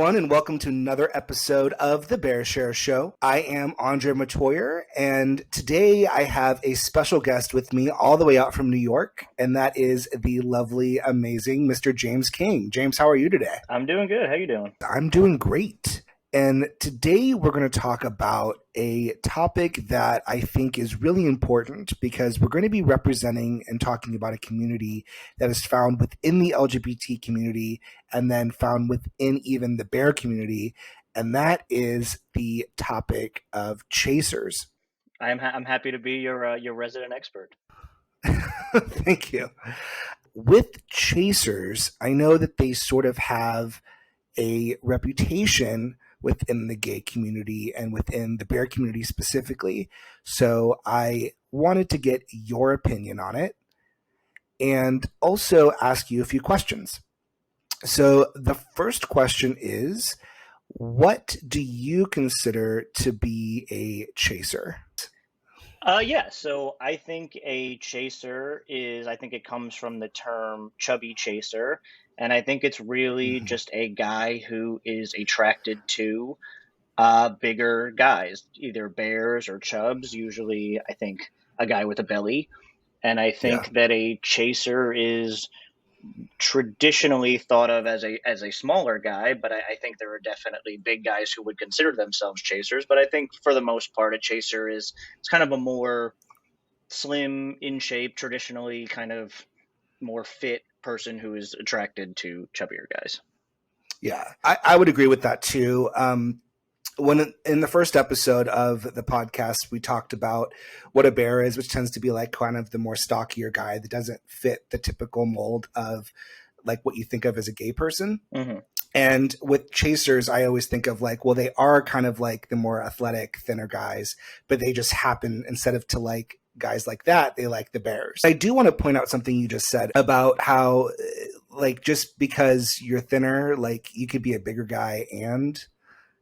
everyone, and welcome to another episode of TheBearShareShow. I am Andre Matoyer, and today I have a special guest with me all the way out from New York, and that is the lovely, amazing Mr. James King. James, how are you today? I'm doing good. How you doing? I'm doing great. And today we're going to talk about a topic that I think is really important because we're going to be representing and talking about a community that is found within the LGBT community and then found within even the bear community. And that is the topic of chasers. I'm happy to be your resident expert. Thank you. With chasers, I know that they sort of have a reputation within the gay community and within the bear community specifically. So I wanted to get your opinion on it and also ask you a few questions. So the first question is, what do you consider to be a chaser? So I think a chaser I think it comes from the term chubby chaser. And I think it's really just a guy who is attracted to bigger guys, either bears or chubs, usually I think a guy with a belly. And I think that a chaser is traditionally thought of as a smaller guy, but I think there are definitely big guys who would consider themselves chasers. But I think for the most part, a chaser it's kind of a more slim, in shape, traditionally kind of more fit person who is attracted to chubbier guys. Yeah, I would agree with that too. When in the first episode of the podcast, we talked about what a bear is, which tends to be like kind of the more stockier guy that doesn't fit the typical mold of like what you think of as a gay person. Mm-hmm. And with chasers, I always think of like, well, they are kind of like the more athletic, thinner guys, but they just happen, instead of to like guys like that, they like the bears. I do want to point out something you just said about how like just because you're thinner, like you could be a bigger guy and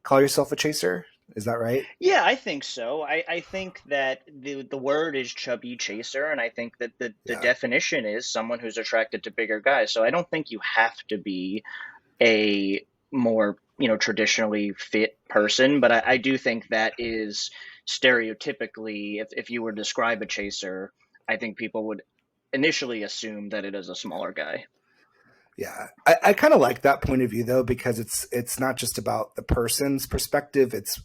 call yourself a chaser. Is that right? Yeah, I think so. I think that the word is chubby chaser, and I think that the definition is someone who's attracted to bigger guys. So I don't think you have to be a more, traditionally fit person, but I do think that is stereotypically, if you were to describe a chaser, I think people would initially assume that it is a smaller guy. Yeah, I kind of like that point of view though, because it's not just about the person's perspective. It's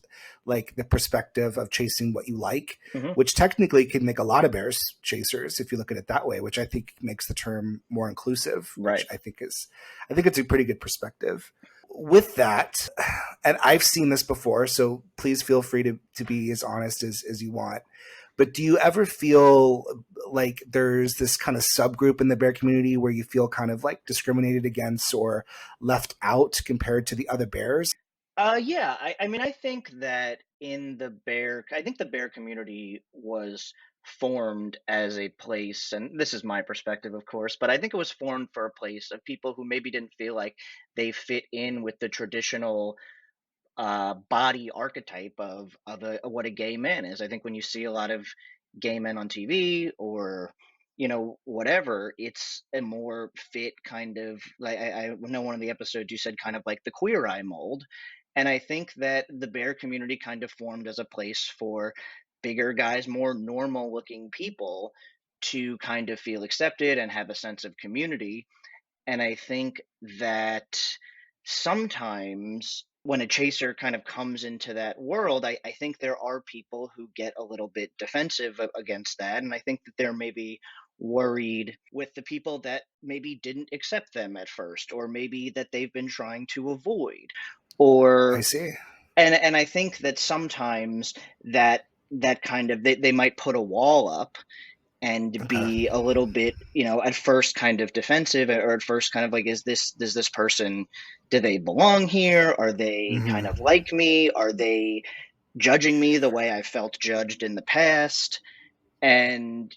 like the perspective of chasing what you like, Mm-hmm. which technically can make a lot of bears chasers if you look at it that way, which I think makes the term more inclusive, Right. which I think it's a pretty good perspective. With that, and I've seen this before, so please feel free to be as honest as you want. But do you ever feel like there's this kind of subgroup in the bear community where you feel kind of like discriminated against or left out compared to the other bears? Yeah. I mean, I think that I think the bear community was formed as a place, and this is my perspective, of course, but I think it was formed for a place of people who maybe didn't feel like they fit in with the traditional body archetype of what a gay man is. I think when you see a lot of gay men on TV or whatever, it's a more fit kind of like I know one of the episodes you said kind of like the queer eye mold, and I think that the bear community kind of formed as a place for bigger guys, more normal looking people to kind of feel accepted and have a sense of community. And I think that sometimes when a chaser kind of comes into that world, I think there are people who get a little bit defensive against that. And I think that they're maybe worried with the people that maybe didn't accept them at first, or maybe that they've been trying to avoid. I Or see. and I think that sometimes that kind of they might put a wall up and Okay. be a little bit, at first kind of defensive, or at first kind of like, does this person, do they belong here? Are they kind Mm-hmm. of like me? Are they judging me the way I felt judged in the past? And,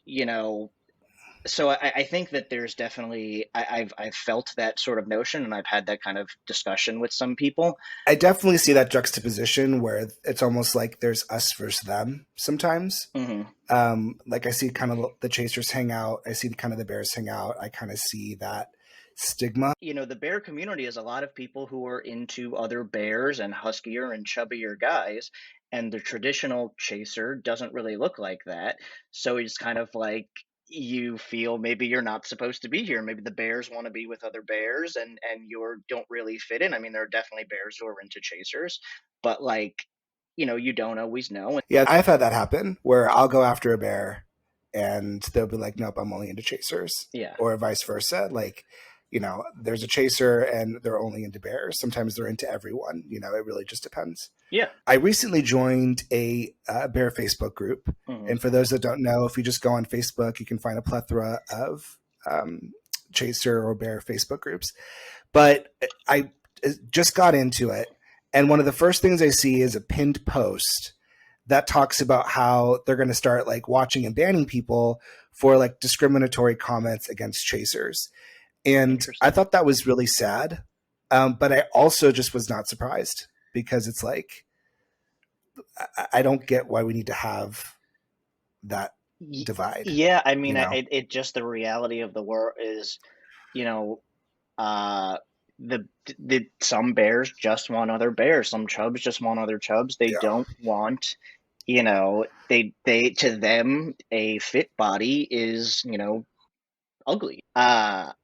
so I think that there's definitely, I've felt that sort of notion, and I've had that kind of discussion with some people. I definitely see that juxtaposition where it's almost like there's us versus them sometimes. Mm-hmm. Like I see kind of the chasers hang out. I see kind of the bears hang out. I kind of see that stigma. The bear community is a lot of people who are into other bears and huskier and chubbier guys, and the traditional chaser doesn't really look like that. So it's kind of like you feel maybe you're not supposed to be here. Maybe the bears want to be with other bears, and you don't really fit in. I mean, there are definitely bears who are into chasers, but like, you don't always know. Yeah, I've had that happen where I'll go after a bear and they'll be like, nope, I'm only into chasers. Yeah, Or vice versa. Like, there's a chaser and they're only into bears. Sometimes they're into everyone. It really just depends. yeah. I recently joined a bear Facebook group. Hmm. And for those that don't know, if you just go on Facebook, you can find a plethora of chaser or bear Facebook groups. But I just got into it. And one of the first things I see is a pinned post that talks about how they're going to start like watching and banning people for like discriminatory comments against chasers. And I thought that was really sad. But I also just was not surprised because it's like, I don't get why we need to have that divide. Yeah, I mean, it just the reality of the world is, you know, uh, the some bears just want other bears, some chubs just want other chubs. They Yeah, don't want, they to them a fit body is, ugly.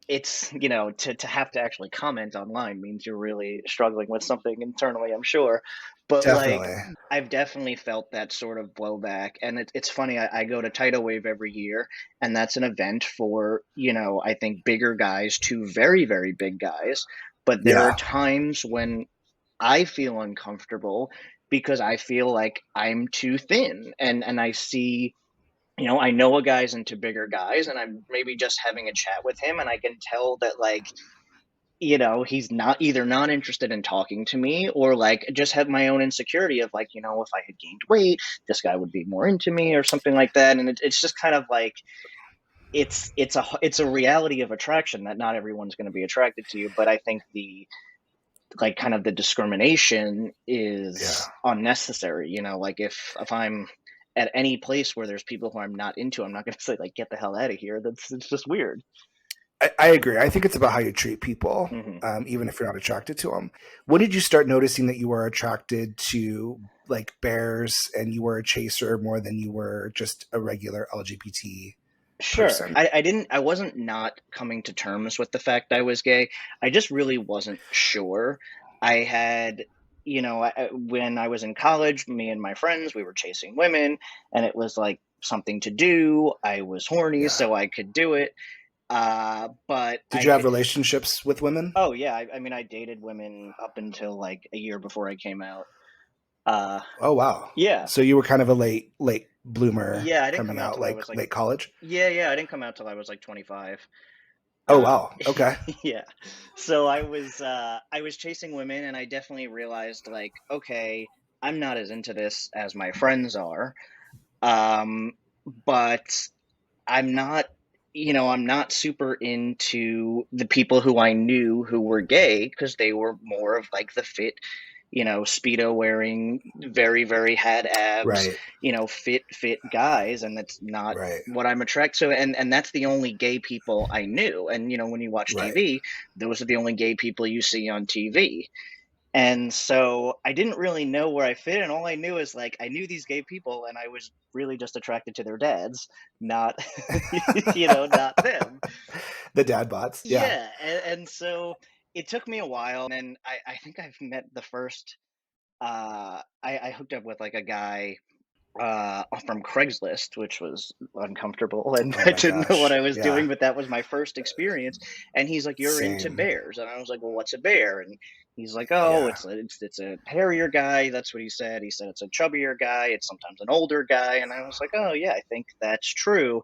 It's, to have to actually comment online means you're really struggling with something internally, I'm sure. But like, definitely. I've definitely felt that sort of blowback. And it's funny, I go to Tidal Wave every year, and that's an event for, I think bigger guys to very, very big guys. But there are Yeah, times when I feel uncomfortable because I feel like I'm too thin, and I see, I know a guy's into bigger guys, and I'm maybe just having a chat with him, and I can tell that, like, he's not either not interested in talking to me, or like just have my own insecurity of like, if I had gained weight, this guy would be more into me or something like that. And it's just kind of like, it's a reality of attraction that not everyone's going to be attracted to you. But I think the like kind of the discrimination yeah. is unnecessary. Like if I'm at any place where there's people who I'm not into, I'm not going to say like, get the hell out of here. It's just weird. I agree. I think it's about how you treat people, Hmm. even if you're not attracted to them. When did you start noticing that you were attracted to like bears and you were a chaser more than you were just a regular LGBT Sure. person? I wasn't not coming to terms with the fact I was gay. I just really wasn't sure. I had, when I was in college, me and my friends, we were chasing women, and it was like something to do. I was horny, Yeah. so I could do it. But Did you have relationships with women? oh yeah, I mean, I dated women up until like a year before I came out. Uh, Oh wow. yeah. So you were kind of a late bloomer Yeah, I didn't come coming out out till I like was like, late college? yeah, I didn't come out till I was like 25. Oh Uh, wow. Okay. yeah. So I was chasing women, and I definitely realized like, okay, I'm not as into this as my friends are. Um, but I'm not super into the people who I knew who were gay, because they were more of like the fit, speedo wearing, very, very had abs, Right. fit guys, and that's not Right. what I'm attracted to. And that's the only gay people I knew. And when you watch Right. TV, those are the only gay people you see on TV. And so I didn't really know where I fit, and all I knew is like I knew these gay people, and I was really just attracted to their dads, not not them. The dad bots. Yeah. Yeah, and so it took me a while, and then I think I've met the first. I hooked up with like a guy from Craigslist, which was uncomfortable, and Oh I my didn't know what gosh. I was Yeah. doing, but that was my first experience. And he's like, "You're into Same. bears," and I was like, "Well, what's a bear?" And he's like, "Oh, Yeah. it's a hairier guy." That's what he said. He said it's a chubbier guy. It's sometimes an older guy, and I was like, "Oh yeah, I think that's true."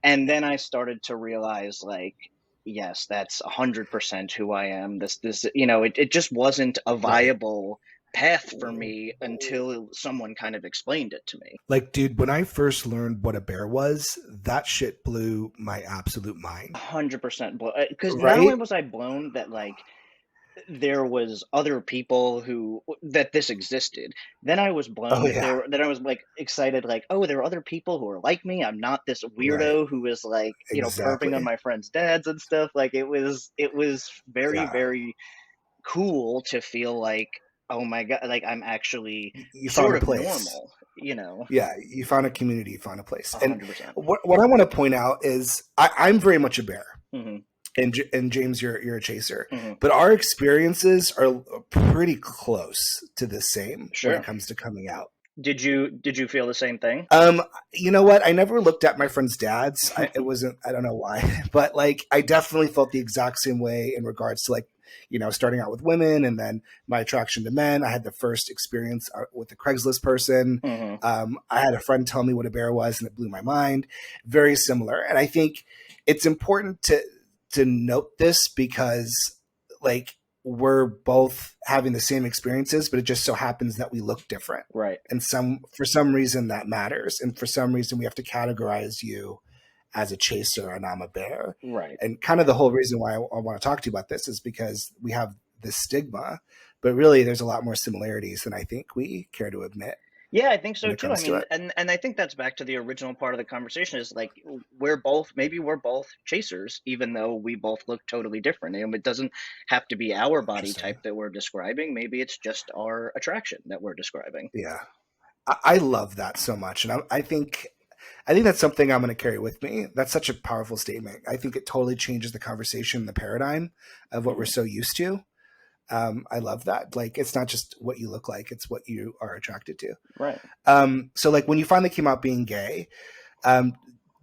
And then I started to realize like, yes, that's 100% who I am. This, it just wasn't a Right. viable path for me until someone kind of explained it to me. Like, dude, when I first learned what a bear was, that shit blew my absolute mind. 100% blown. Because not only Right? was I blown that, like, there was other people who that this existed. Then I was Oh blown. yeah, Then I was like excited, like, oh, there are other people who are like me. I'm not this right, weirdo who is like, perving on exactly. my friends' dads and stuff. Like it was very, Yeah, very cool to feel like, oh my god, like I'm actually you found sort a of place. normal, you know. Yeah, you found a community, you found a place. And 100%. what I want to point out is I'm very much a bear. Mhm. And James, you're a chaser, Mhm. but our experiences are pretty close to the same when it Sure. comes to coming out. Did you feel the same thing? Um, you know what? I never looked at my friends' dads. It wasn't. I don't know why, but like I definitely felt the exact same way in regards to like starting out with women and then my attraction to men. I had the first experience with a Craigslist person. Mhm. I had a friend tell me what a bear was, and it blew my mind. Very similar, and I think it's important to note this because like we're both having the same experiences, but it just so happens that we look different. Right. And for some reason that matters. And for some reason we have to categorize you as a chaser and I'm a bear. Right. And kind of the whole reason why I want to talk to you about this is because we have this stigma, but really there's a lot more similarities than I think we care to admit Yeah, I think when so it too. I comes to mean, it. and I think that's back to the original part of the conversation is like we're both chasers, even though we both look totally different. And it doesn't have to be our body Interesting. type that we're describing. Maybe it's just our attraction that we're describing. Yeah. I love that so much. And I think that's something I'm going to carry with me. That's such a powerful statement. I think it totally changes the conversation, the paradigm of what we're Mhm. so used to. I love that. Like, it's not just what you look like; it's what you are attracted to. Right. So, like, when you finally came out being gay, um,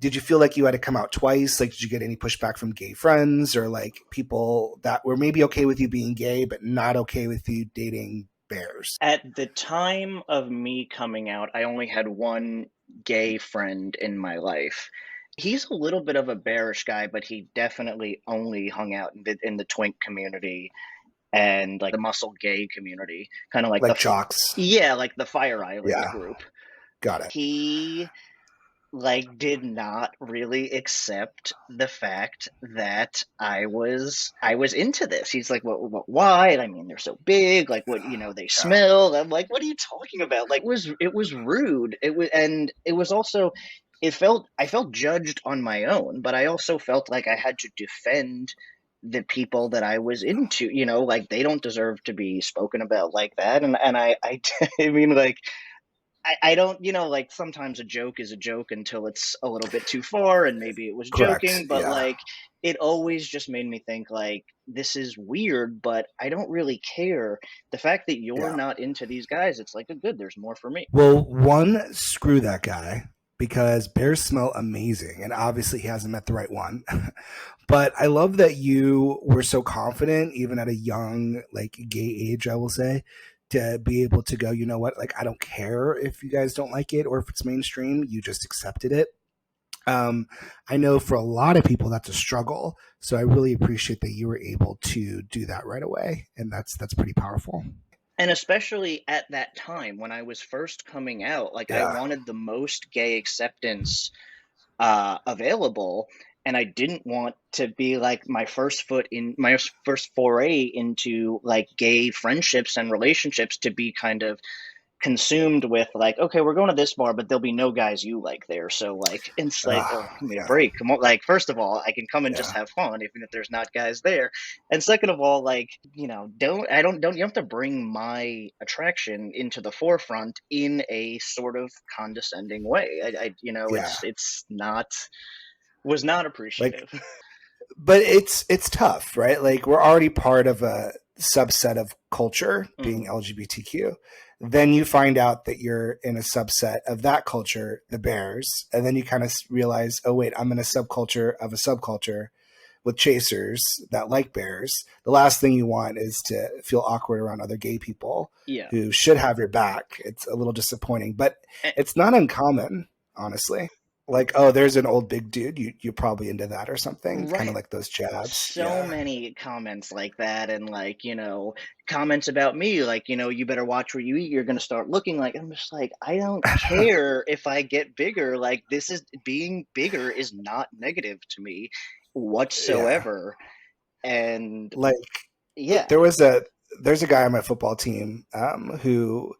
did you feel like you had to come out twice? Like, did you get any pushback from gay friends or like people that were maybe okay with you being gay but not okay with you dating bears? At the time of me coming out, I only had one gay friend in my life. He's a little bit of a bearish guy, but he definitely only hung out in the twink community and like the muscle gay community, kind of like Like jocks? yeah, like the Fire Island Yeah, group. got it. He like did not really accept the fact that I was into this. He's like, why? I mean, they're so big. Like, what? They Yeah, smell. I'm like, what are you talking about? Like, it was rude. It was also. I felt judged on my own, but I also felt like I had to defend the people that I was into. Like they don't deserve to be spoken about like that. And I I mean, like I don't, like sometimes a joke is a joke until it's a little bit too far and maybe it was correct. joking, but Yeah, like it always just made me think like this is weird, but I don't really care. The fact that you're yeah. not into these guys, it's like, oh, good, there's more for me. Well, one, screw that guy because bears smell amazing, and obviously he hasn't met the right one. But I love that you were so confident, even at a young, like gay age, I will say, to be able to go, you know what, like I don't care if you guys don't like it or if it's mainstream, you just accepted it. Um, I know for a lot of people that's a struggle, so I really appreciate that you were able to do that right away, and that's pretty powerful. And especially at that time when I was first coming out, like I Yeah, wanted the most gay acceptance available. And I didn't want to be like my first foray into like gay friendships and relationships to be kind of consumed with like, okay, we're going to this bar, but there'll be no guys you like there. So like, it's like, oh, give me a yeah, break. Come on, like, first of all, I can come and just yeah, have fun, even if there's not guys there. And second of all, like, don't you have to bring my attraction into the forefront in a sort of condescending way. yeah. It's not was not Like appreciative. but it's tough, right? Like we're already part of a subset of culture being Mhm. LGBTQ. Then you find out that you're in a subset of that culture, the bears, and then you kind of realize, oh wait, I'm in a subculture of a subculture with chasers that like bears. The last thing you want is to feel awkward around other gay people Yeah. who should have your back. It's a little disappointing, but it's not uncommon, honestly. Like, oh, there's an old big dude. You're probably into that or something. Kind of Right. like those jabs. So Yeah. many comments like that, and like, comments about me, like, you better watch what you eat, you're going to start looking like. I'm just like, I don't care if I get bigger. Like, this is being bigger is not negative to me Yeah. whatsoever. And Like, Yeah. There's a guy on my football team who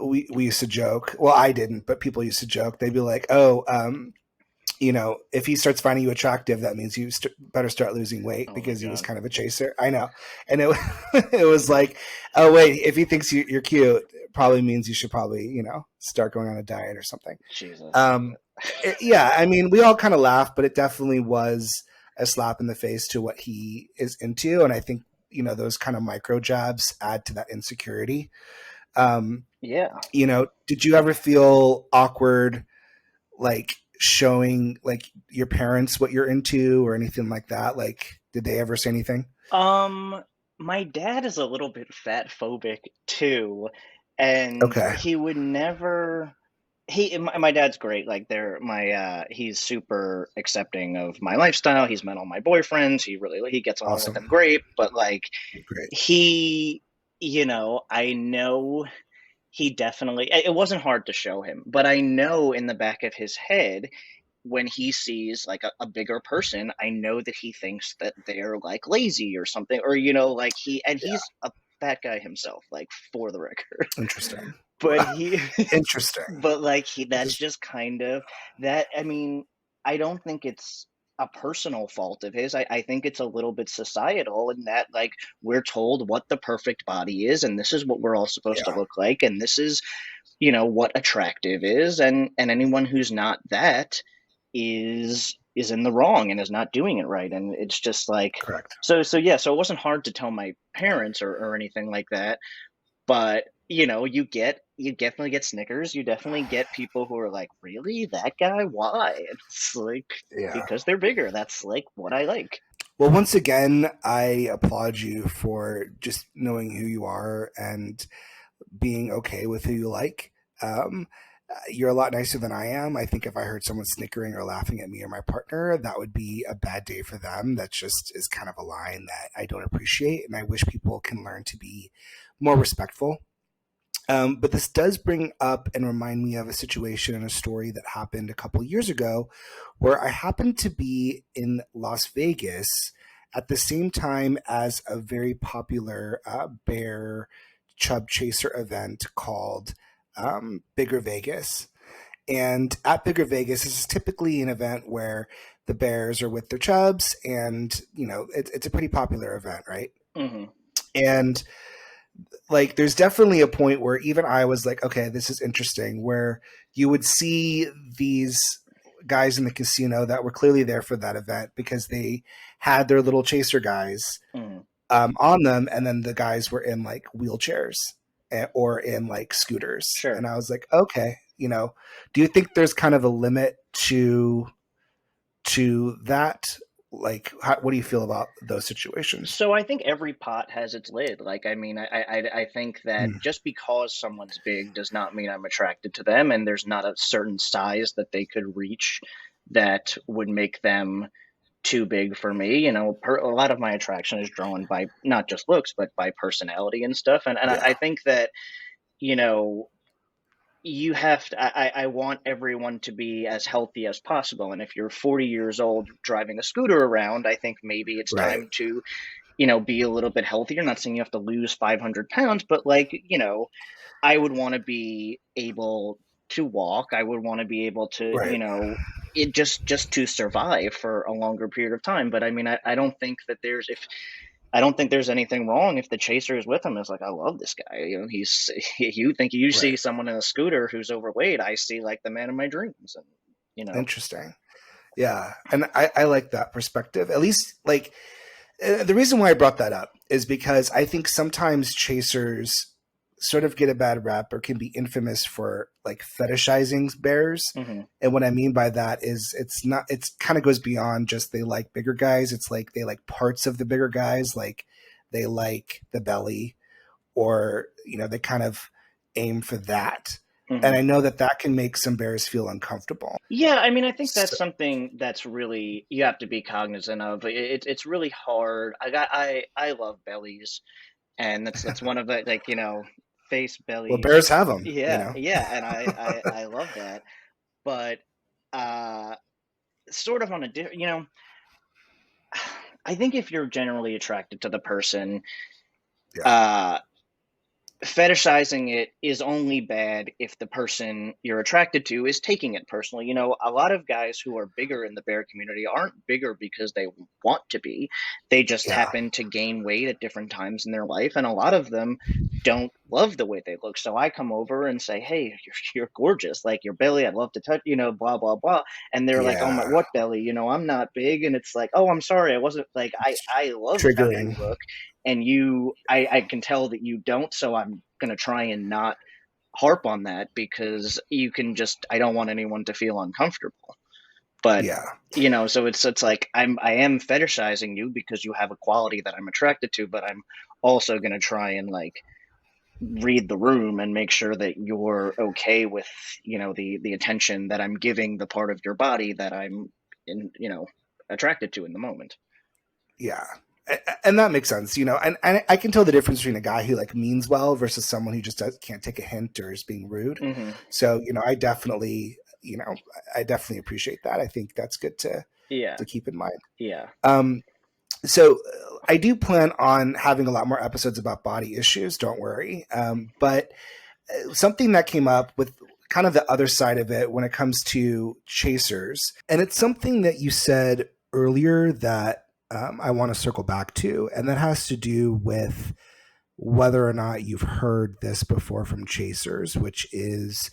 we used to joke. Well, I didn't, but people used to joke. They'd be like, "Oh, if he starts finding you attractive, that means you better start losing weight Oh my because he was God. kind of a chaser." I know, and it it was like, "Oh wait, if he thinks you're cute, it probably means you should probably start going on a diet or something." Jesus. Um, yeah, I mean, we all kind of laughed, but it definitely was a slap in the face to what he is into, and I think those kind of micro jabs add to that insecurity. Um, Yeah. did you ever feel awkward, like showing like your parents what you're into or anything like that? Like, did they ever say anything? Um, my dad is a little bit fat phobic too, and Okay, he would never. My dad's great. Like he's super accepting of my lifestyle. He's met all my boyfriends. He gets along with them awesome, great. But like great, he, I know he definitely. It wasn't hard to show him, but I know in the back of his head when he sees like a bigger person, I know that he thinks that they're like lazy or something, or like yeah, he's a fat guy himself, like for the record. interesting, But he, interesting. but like that's Just just kind of that. I mean, I don't think it's a personal fault of his. I think it's a little bit societal in that like we're told what the perfect body is, and this is what we're all supposed to yeah, look like, and this is what attractive is, and anyone who's not that is in the wrong and is not doing it right, and it's just like correct. so yeah, so it wasn't hard to tell my parents or anything like that, but you definitely get snickers, you definitely get people who are like, really, that guy, why? And it's like, Yeah. because they're bigger, that's like what I like. Well, once again, I applaud you for just knowing who you are and being okay with who you like. Um, you're a lot nicer than I am. I think if I heard someone snickering or laughing at me or my partner, that would be a bad day for them. That just is kind of a line that I don't appreciate. And I wish people can learn to be more respectful. But this does bring up and remind me of a situation and a story that happened a couple years ago where I happened to be in Las Vegas at the same time as a very popular bear chub chaser event called Bigger Vegas. And at Bigger Vegas, this is typically an event where the bears are with their chubs, and it's a pretty popular event, right? Hmm. And like there's definitely a point where even I was like, okay, this is interesting, where you would see these guys in the casino that were clearly there for that event because they had their little chaser guys Hmm. on them, and then the guys were in like wheelchairs or in like scooters, and Sure. I was like, okay, do you think there's kind of a limit to that? Like, what do you feel about those situations? So I think every pot has its lid. Like, I mean, I think that Mm, just because someone's big does not mean I'm attracted to them, and there's not a certain size that they could reach that would make them too big for me. A lot of my attraction is drawn by not just looks, but by personality and stuff. And I yeah, think that, you know, you have to, I want everyone to be as healthy as possible. And if you're 40 years old driving a scooter around, I think maybe it's right, time to be a little bit healthier. Not saying you have to lose 500 pounds, but like, I would want to be able to walk. I would want to be able to, right, it just to survive for a longer period of time. But I mean, I don't think that I don't think there's anything wrong if the chaser is with him. It's like, I love this guy. He's, you see right. someone in a scooter who's overweight, I see like the man of my dreams. And, you know, Interesting. Yeah, and I like that perspective. At least, like, the reason why I brought that up is because I think sometimes chasers sort of get a bad rap or can be infamous for like fetishizing bears. hmm. And what I mean by that is it's not, it's kind of goes beyond just they like bigger guys. It's like they like parts of the bigger guys, like they like the belly, or, they kind of aim for that. And Hmm. I know that that can make some bears feel uncomfortable. Yeah, I mean, I think So, that's something that's really you have to be cognizant of. It's really hard. I love bellies, and that's one of the like face well, belly. bears have them, Yeah, yeah, and I love that. But uh, sort of on a different, I think if you're generally attracted to the person, Yeah. uh, fetishizing it is only bad if the person you're attracted to is taking it personally. You know, a lot of guys who are bigger in the bear community aren't bigger because they want to be. They just Yeah. happen to gain weight at different times in their life, and a lot of them don't love the way they look. So I come over and say, "Hey, you're gorgeous. Like your belly, I'd love to touch, blah blah blah." And they're like, "Oh my, Yeah. what belly? I'm not big." And it's like, "Oh, I'm sorry. I wasn't like It's I love how you triggering. look." And I can tell that you don't, so I'm going to try and not harp on that because you can just, I don't want anyone to feel uncomfortable. But Yeah. so it's like I am fetishizing you because you have a quality that I'm attracted to, but I'm also going to try and like read the room and make sure that you're okay with the attention that I'm giving the part of your body that I'm in attracted to in the moment. Yeah. And that makes sense, and I can tell the difference between a guy who like means well versus someone who just can't take a hint or is being rude. Hmm. So, I definitely appreciate that. I think that's good Yeah. to keep in mind. Yeah. So I do plan on having a lot more episodes about body issues. Don't worry. But something that came up with kind of the other side of it when it comes to chasers, and it's something that you said earlier that I want to circle back to, and that has to do with whether or not you've heard this before from chasers, which is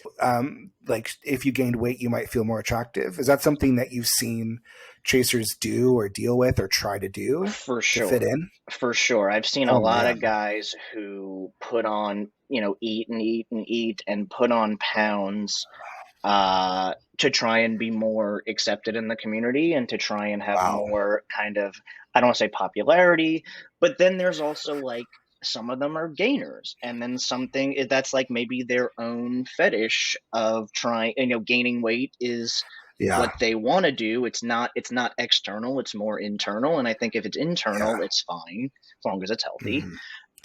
like if you gained weight, you might feel more attractive. Is that something that you've seen chasers do or deal with or try to do For to fit sure. in? For sure. I've seen a Oh lot man, of guys who put on, eat and eat and eat and put on pounds to try and be more accepted in the community and to try and have wow, more kind of, I don't want to say popularity, but then there's also like some of them are gainers. And then that's like maybe their own fetish of trying, gaining weight is yeah, what they want to do. It's not external, it's more internal. And I think if it's yeah, internal, it's fine as long as it's healthy. hmm,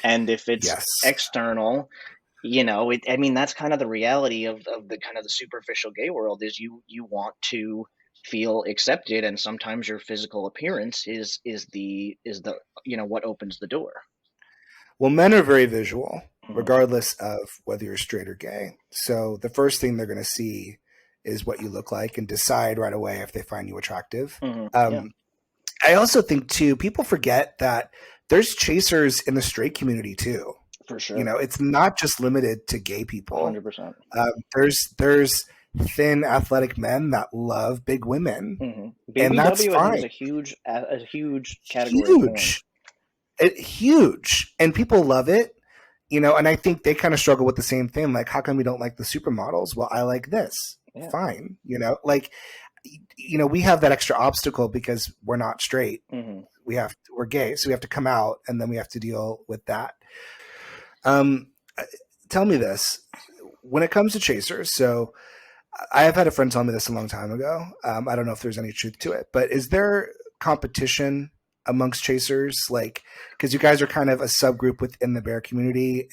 And if it's yes. external, I mean, that's kind of the reality of the kind of the superficial gay world is you want to feel accepted, and sometimes your physical appearance is the what opens the door. Well, men are very visual, Hmm. regardless of whether you're straight or gay. So the first thing they're going to see is what you look like and decide right away if they find you attractive. Hmm. Yeah, Um, I also think too, people forget that there's chasers in the straight community too. for sure. It's not just limited to gay people. 100%. There's thin, athletic men that love big women, Hmm. and that's BBW, I think, is fine. a huge category of porn. Huge, huge, and people love it. And I think they kind of struggle with the same thing. Like, how come we don't like the supermodels? Well, I like this. Yeah. Fine. Like, we have that extra obstacle because we're not straight. Hmm. We're gay, so we have to come out, and then we have to deal with that. Um, Tell me this: when it comes to chasers, so I have had a friend tell me this a long time ago. I don't know if there's any truth to it, but is there competition amongst chasers? Like, because you guys are kind of a subgroup within the bear community,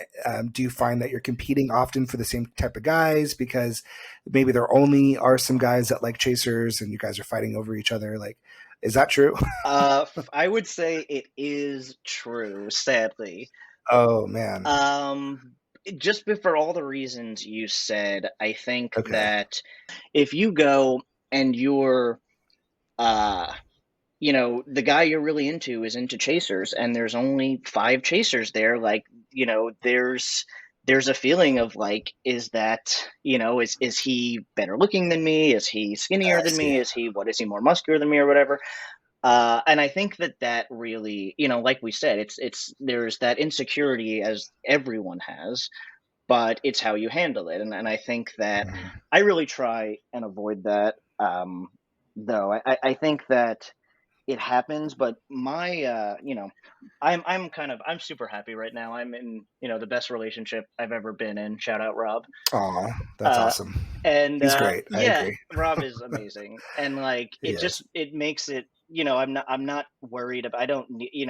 do you find that you're competing often for the same type of guys? Because maybe there only are some guys that like chasers, and you guys are fighting over each other. Like, is that true? I would say it is true, sadly. Oh man. Um, just for all the reasons you said, I think Okay. that if you go and uh, the guy you're really into is into chasers, and there's only five chasers there, like, there's a feeling of like, is that, is he better looking than me? Is he skinnier I than see. me? Is he more muscular than me or whatever? And I think that really, like we said, there's that insecurity as everyone has, but it's how you handle it. And I think that Mhm. I really try and avoid that. Though I think that it happens, but I'm super happy right now. I'm in, the best relationship I've ever been in. Shout out Rob. Aw, that's Uh, awesome. and He's great. I yeah, agree. Rob is amazing, and like He is. it makes it. I'm not worried about. I don't need.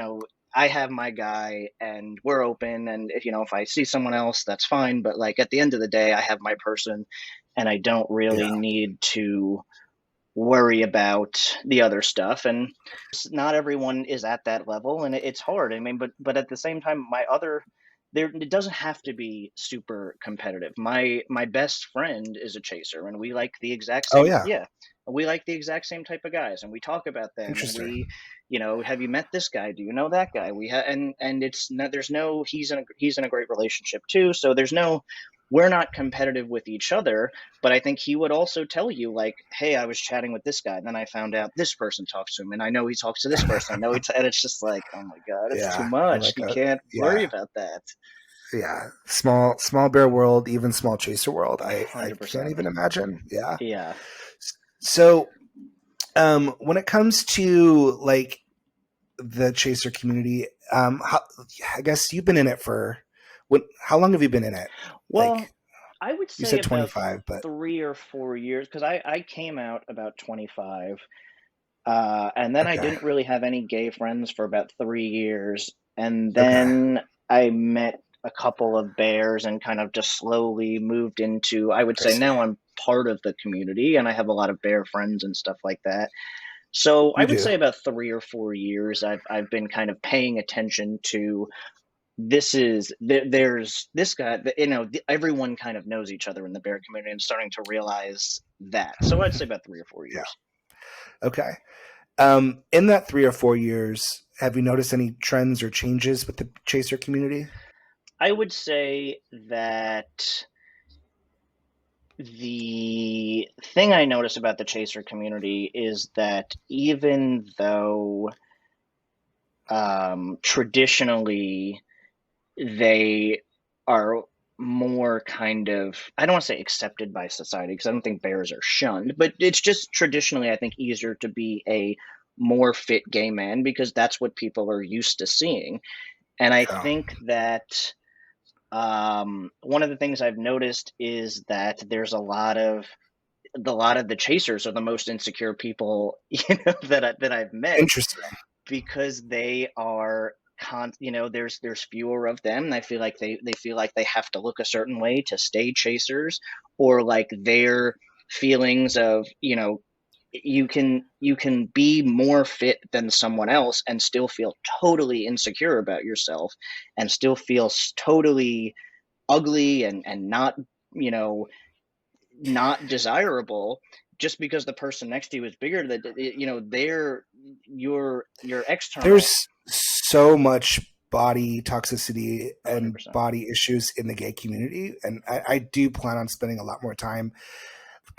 I have my guy, and we're open. And if I see someone else, that's fine. But like at the end of the day, I have my person, and I don't Yeah. really need to worry about the other stuff. And not everyone is at that level, and it's hard. I mean, but at the same time, my other there it doesn't have to be super competitive. My best friend is a chaser, and we like the exact Oh same, yeah, yeah, we like the exact same type of guys, and we talk about them, and interesting. we, have you met this guy? Do you know that guy? And it's not, there's no, he's in a great relationship too, so there's no, we're not competitive with each other. But I think he would also tell you, like, hey, I was chatting with this guy, and then I found out this person talks to him, and I know he talks to this person. I know and it's just like, oh my God, it's too Yeah, you're much. like You a can't worry yeah, about that. yeah. Small bear world, even small chaser world. I can't 100%. even imagine. Yeah. Yeah. So when it comes to like the chaser community, I guess you've been in it for how long have you been in it? Well, Like I would you say said about 25, but 3 or 4 years, because I came out about 25. And then I okay. didn't really have any gay friends for about 3 years. And Okay. then I met a couple of bears and kind of just slowly moved into, I would I say see. now I'm part of the community and I have a lot of bear friends and stuff like that. So I You would do. say about 3 or 4 years, I've been kind of paying attention to, there's this guy that, everyone kind of knows each other in the bear community and starting to realize that. So I'd say about 3 or 4 years. Yeah. Okay. In that 3 or 4 years, have you noticed any trends or changes with the chaser community? I would say that the thing I notice about the chaser community is that even though traditionally they are more kind of, I don't want to say accepted by society because I don't think bears are shunned, but it's just traditionally, I think, easier to be a more fit gay man because that's what people are used to seeing. And I Yeah. think that one of the things I've noticed is that there's a lot of the chasers are the most insecure people, that I've met, Interesting. because they are there's fewer of them, and I feel like they feel like they have to look a certain way to stay chasers, or like their feelings of, you can be more fit than someone else and still feel totally insecure about yourself and still feel totally ugly and not, you know not desirable, just because the person next to you is bigger, that they're your external. There's so much body toxicity and 100%. body issues in the gay community, and I do plan on spending a lot more time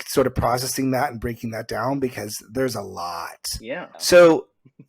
sort of processing that and breaking that down because there's a lot. Yeah. So,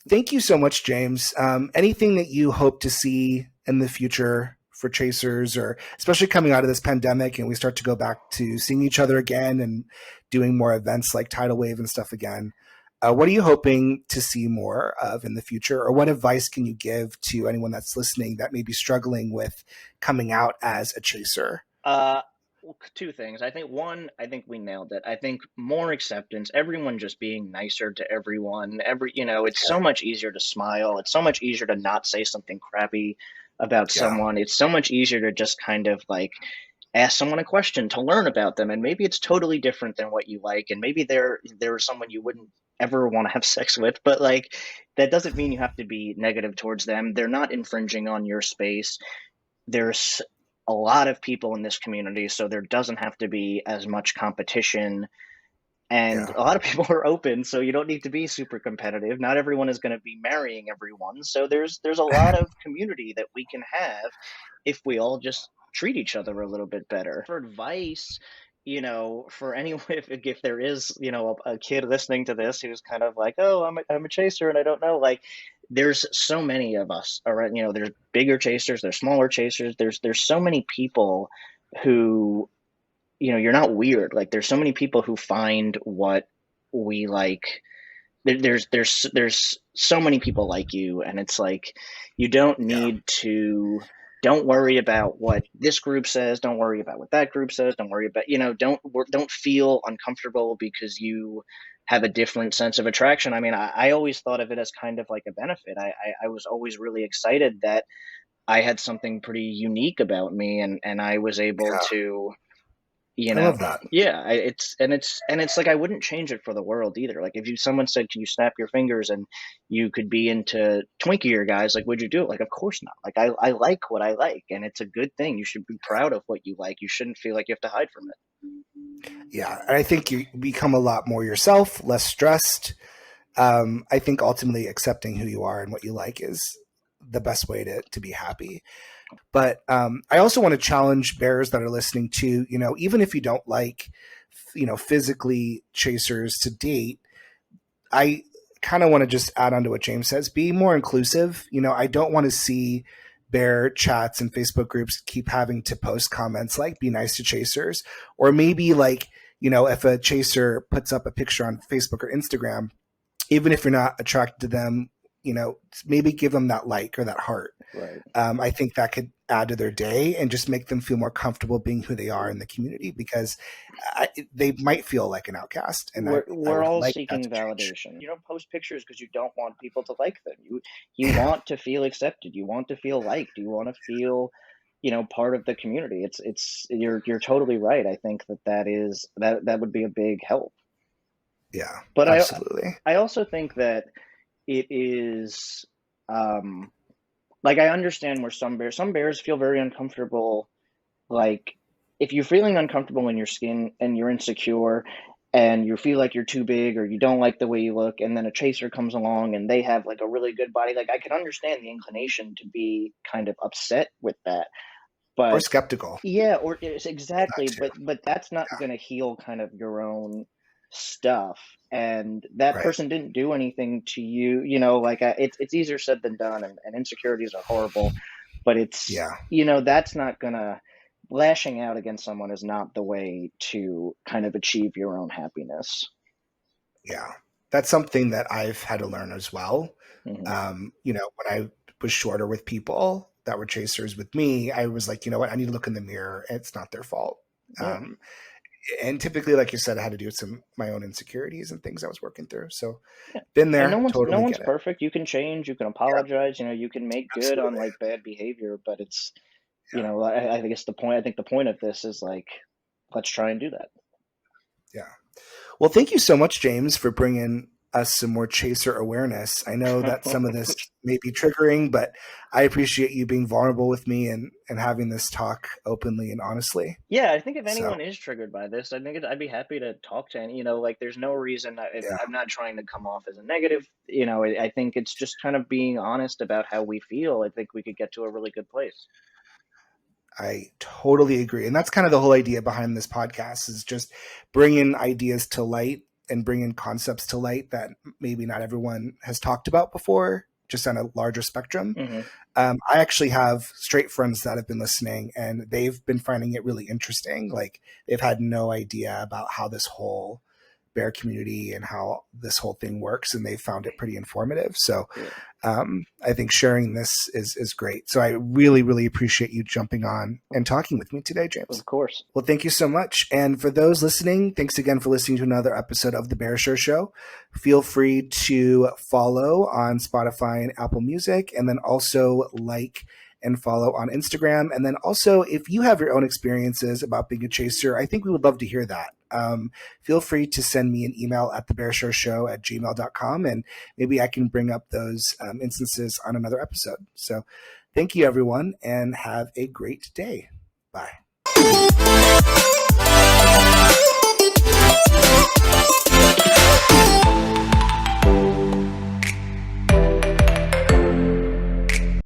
thank you so much, James. Anything that you hope to see in the future for chasers, or especially coming out of this pandemic and we start to go back to seeing each other again and doing more events like Tidal Wave and stuff again? What are you hoping to see more of in the future, or what advice can you give to anyone that's listening that may be struggling with coming out as a chaser? uh well, two things. I think, one, I think we nailed it. I think more acceptance, everyone just being nicer to everyone. It's Yeah, so much easier to smile. It's so much easier to not say something crappy about yeah, someone. It's so much easier to just kind of like ask someone a question to learn about them, and maybe it's totally different than what you like, and maybe they're someone you wouldn't ever want to have sex with, but like, that doesn't mean you have to be negative towards them. They're not infringing on your space. There's a lot of people in this community, so there doesn't have to be as much competition, and yeah, a lot of people are open, so you don't need to be super competitive. Not everyone is going to be marrying everyone, so there's a lot of community that we can have if we all just treat each other a little bit better. For advice, for anyone, if there is, a kid listening to this who's kind of like, oh, I'm a chaser and I don't know, like, there's so many of us around. There's bigger chasers, there's smaller chasers, there's so many people who, you're not weird. Like, there's so many people who find what we like. There's so many people like you, and it's like, you don't yeah, need to. Don't worry about what this group says. Don't worry about what that group says. Don't worry about, don't feel uncomfortable because you have a different sense of attraction. I mean, I always thought of it as kind of like a benefit. I was always really excited that I had something pretty unique about me, and I was able yeah. to, You I know, love that. yeah, it's like I wouldn't change it for the world either. Like if someone said, "Can you snap your fingers and you could be into Twinkier guys?" Like, would you do it? Like, of course not. Like I like what I like, and it's a good thing. You should be proud of what you like. You shouldn't feel like you have to hide from it. Yeah, and I think you become a lot more yourself, less stressed. I think ultimately accepting who you are and what you like is the best way to be happy. But I also want to challenge bears that are listening to, even if you don't like, physically chasers to date, I kind of want to just add on to what James says, be more inclusive. I don't want to see bear chats and Facebook groups keep having to post comments like be nice to chasers, or maybe like, if a chaser puts up a picture on Facebook or Instagram, even if you're not attracted to them, maybe give them that like or that heart. Right. I think that could add to their day and just make them feel more comfortable being who they are in the community, because they might feel like an outcast, and I We're would all like that to seeking change. validation. You don't post pictures because you don't want people to like them. You want to feel accepted. You want to feel liked. You want to feel, part of the community. You're totally right. I think that would be a big help. Yeah, But absolutely. I also think that it is, like, I understand where some bears feel very uncomfortable. Like, if you're feeling uncomfortable in your skin and you're insecure and you feel like you're too big or you don't like the way you look, and then a chaser comes along and they have like a really good body, like I can understand the inclination to be kind of upset with that. Or But skeptical. yeah, or it's That exactly, too. but that's not going to heal kind of your own stuff. And that Right. person didn't do anything to you, like it's easier said than done, and insecurities are horrible, but Yeah. that's not gonna lashing out against someone is not the way to kind of achieve your own happiness. Yeah. That's something that I've had to learn as well. Hmm. When I was shorter with people that were chasers with me, I was like, you know what, I need to look in the mirror. It's not their fault. Yeah. Um, and typically, like you said, I had to do with my own insecurities and things I was working through. So Yeah. been And no there, one's no totally one's get it. perfect. You can change, you can Yeah, apologize, you can make good on absolutely. like bad behavior, but it's Yeah. I guess I think the point of this is like, let's try and do that. Yeah. Well, thank you so much, James, for bringing us some more chaser awareness. I know that some of this may be triggering, but I appreciate you being vulnerable with me and having this talk openly and honestly. Yeah, I think if So, anyone is triggered by this, I think I'd be happy to talk to any, like there's no reason yeah, I'm not trying to come off as a negative, I think it's just kind of being honest about how we feel. I think we could get to a really good place. I totally agree. And that's kind of the whole idea behind this podcast, is just bringing ideas to light and bringing concepts to light that maybe not everyone has talked about before, just on a larger spectrum. Hmm. I actually have straight friends that have been listening, and they've been finding it really interesting. Like, they've had no idea about how this whole bear community and how this whole thing works, and they found it pretty informative. So Yeah, I think sharing this is great. So I really, really appreciate you jumping on and talking with me today, James. of course. Well, thank you so much. And for those listening, thanks again for listening to another episode of The BearShareShow. Feel free to follow on Spotify and Apple Music, and then also like and follow on Instagram. And then also, if you have your own experiences about being a chaser, I think we would love to hear that. Feel free to send me an email at TheBearShareShow@gmail.com, and maybe I can bring up those instances on another episode. So thank you, everyone, and have a great day. Bye.